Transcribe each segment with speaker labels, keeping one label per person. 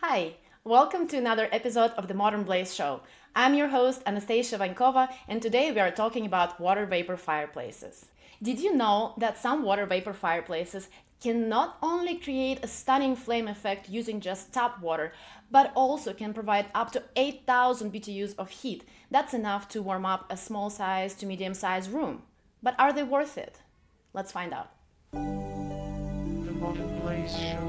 Speaker 1: Hi, welcome to another episode of the Modern Blaze Show. I'm your host, Anastasia Vankova, and today we are talking about water vapor fireplaces. Did you know that some water vapor fireplaces can not only create a stunning flame effect using just tap water, but also can provide up to 8,000 BTUs of heat? That's enough to warm up a small size to medium sized room. But are they worth it? Let's find out.
Speaker 2: The Modern Blaze Show.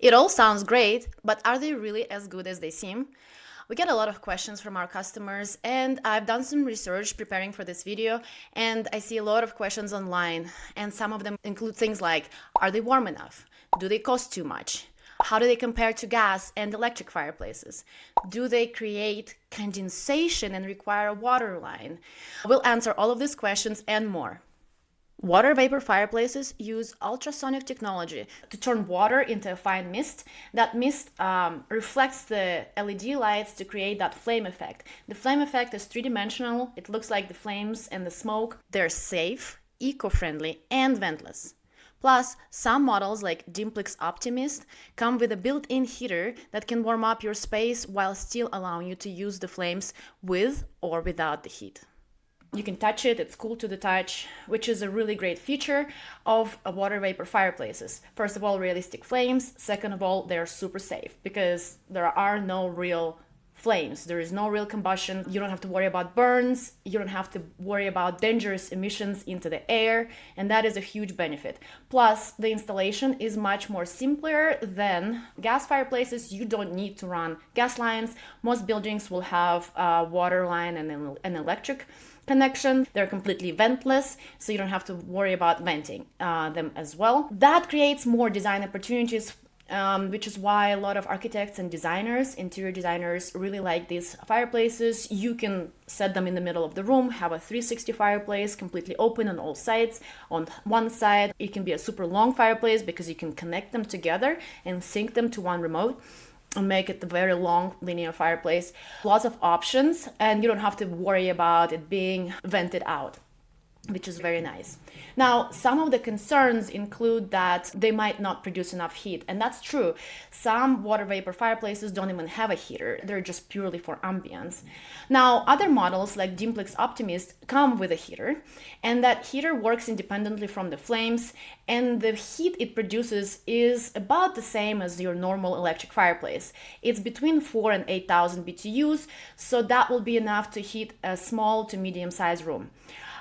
Speaker 1: It all sounds great, but are they really as good as they seem? We get a lot of questions from our customers, and I've done some research preparing for this video, and I see a lot of questions online, and some of them include things like, are they warm enough? Do they cost too much? How do they compare to gas and electric fireplaces? Do they create condensation and require a water line? We'll answer all of these questions and more. Water vapor fireplaces use ultrasonic technology to turn water into a fine mist. That mist reflects the LED lights to create that flame effect. The flame effect is three-dimensional. It looks like the flames and the smoke. They're safe, eco-friendly, and ventless. Plus, some models like Dimplex Optimist come with a built-in heater that can warm up your space while still allowing you to use the flames with or without the heat. You can touch it, it's cool to the touch, which is a really great feature of water vapor fireplaces. First of all, realistic flames. Second of all, they're super safe because there are no real flames. There is no real combustion. You don't have to worry about burns. You don't have to worry about dangerous emissions into the air. And that is a huge benefit. Plus, the installation is much more simpler than gas fireplaces. You don't need to run gas lines. Most buildings will have a water line and an electric connection. They're completely ventless, so you don't have to worry about venting them as well. That creates more design opportunities, which is why a lot of architects and designers, interior designers, really like these fireplaces. You can set them in the middle of the room, have a 360 fireplace, completely open on all sides. On one side, it can be a super long fireplace because you can connect them together and sync them to one remote and make it a very long linear fireplace. Lots of options, and you don't have to worry about it being vented out, which is very nice. Now, some of the concerns include that they might not produce enough heat, and that's true. Some water vapor fireplaces don't even have a heater. They're just purely for ambience. Now, other models like Dimplex Optimist come with a heater, and that heater works independently from the flames, and the heat it produces is about the same as your normal electric fireplace. It's between 4 and 8,000 BTUs, so that will be enough to heat a small to medium-sized room.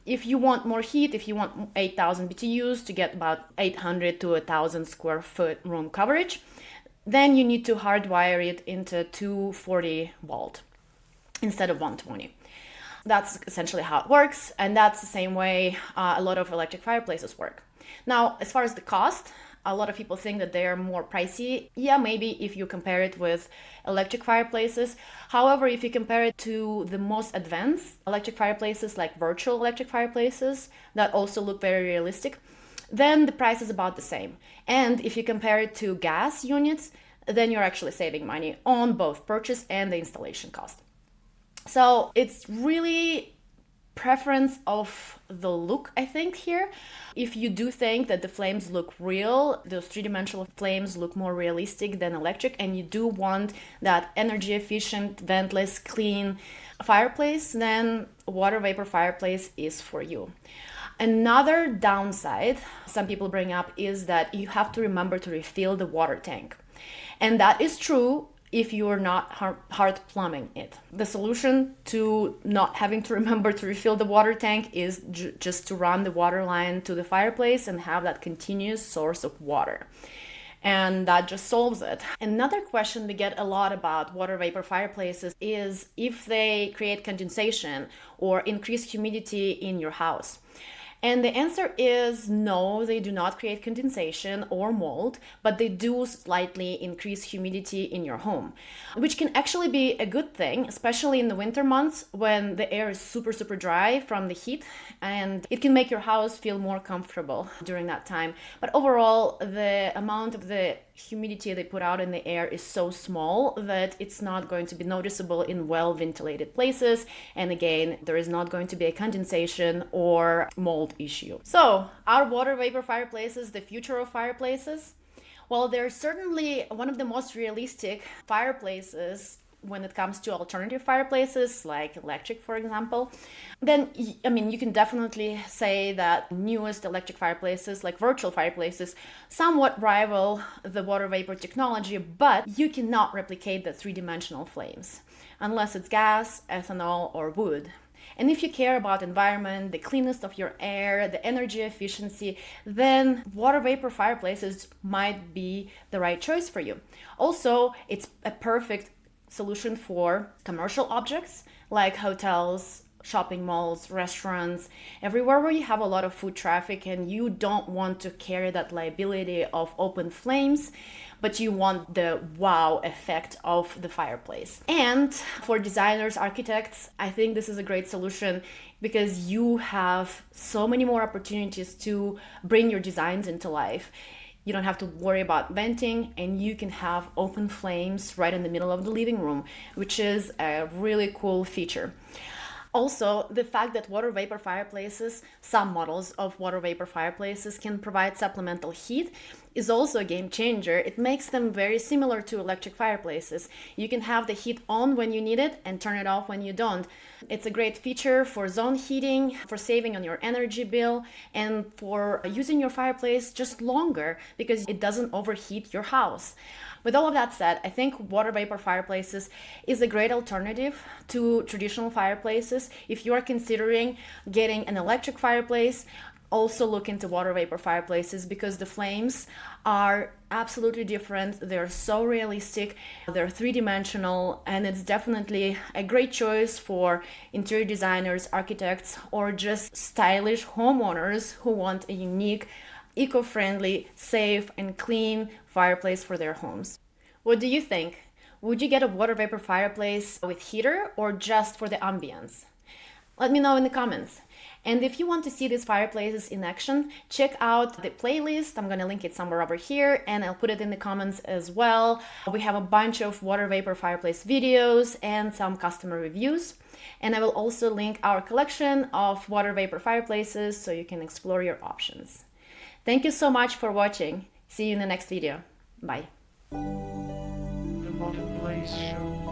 Speaker 1: If you want more heat, if you want 8,000 BTUs to get about 800 to 1,000 square foot room coverage, then you need to hardwire it into 240 volt instead of 120. That's essentially how it works, and that's the same way a lot of electric fireplaces work. Now, as far as the cost, a lot of people think that they are more pricey. Yeah, maybe if you compare it with electric fireplaces. However, if you compare it to the most advanced electric fireplaces, like virtual electric fireplaces, that also look very realistic, then the price is about the same. And if you compare it to gas units, then you're actually saving money on both purchase and the installation cost. So it's really preference of the look, I think, here. If you do think that the flames look real, those three-dimensional flames look more realistic than electric, and you do want that energy efficient, ventless, clean fireplace, then water vapor fireplace is for you. Another downside some people bring up is that you have to remember to refill the water tank. And that is true if you're not hard plumbing it. The solution to not having to remember to refill the water tank is just to run the water line to the fireplace and have that continuous source of water. And that just solves it. Another question we get a lot about water vapor fireplaces is if they create condensation or increase humidity in your house. And the answer is no, they do not create condensation or mold, but they do slightly increase humidity in your home, which can actually be a good thing, especially in the winter months when the air is super, super dry from the heat, and it can make your house feel more comfortable during that time. But overall, the amount of the humidity they put out in the air is so small that it's not going to be noticeable in well-ventilated places. And again, there is not going to be a condensation or mold issue. So, are water vapor fireplaces the future of fireplaces? Well, they're certainly one of the most realistic fireplaces when it comes to alternative fireplaces like electric, for example. Then I mean, you can definitely say that newest electric fireplaces like virtual fireplaces somewhat rival the water vapor technology, but you cannot replicate the three-dimensional flames unless it's gas, ethanol, or wood. And if you care about environment, the cleanness of your air, the energy efficiency, then water vapor fireplaces might be the right choice for you. Also, it's a perfect solution for commercial objects like hotels, shopping malls, restaurants, everywhere where you have a lot of foot traffic and you don't want to carry that liability of open flames, but you want the wow effect of the fireplace. And for designers, architects, I think this is a great solution because you have so many more opportunities to bring your designs into life. You don't have to worry about venting, and you can have open flames right in the middle of the living room, which is a really cool feature. Also, the fact that water vapor fireplaces, some models of water vapor fireplaces, can provide supplemental heat is also a game changer. It makes them very similar to electric fireplaces. You can have the heat on when you need it and turn it off when you don't. It's a great feature for zone heating, for saving on your energy bill, and for using your fireplace just longer because it doesn't overheat your house. With all of that said, I think water vapor fireplaces is a great alternative to traditional fireplaces. If you are considering getting an electric fireplace, also look into water vapor fireplaces because the flames are absolutely different. They're so realistic, they're three-dimensional, and it's definitely a great choice for interior designers, architects, or just stylish homeowners who want a unique, eco-friendly, safe, and clean fireplace for their homes. What do you think? Would you get a water vapor fireplace with heater or just for the ambience? Let me know in the comments. And if you want to see these fireplaces in action, check out the playlist. I'm going to link it somewhere over here and I'll put it in the comments as well. We have a bunch of water vapor fireplace videos and some customer reviews. And I will also link our collection of water vapor fireplaces so you can explore your options. Thank you so much for watching. See you in the next video. Bye.
Speaker 2: The Fireplace Show.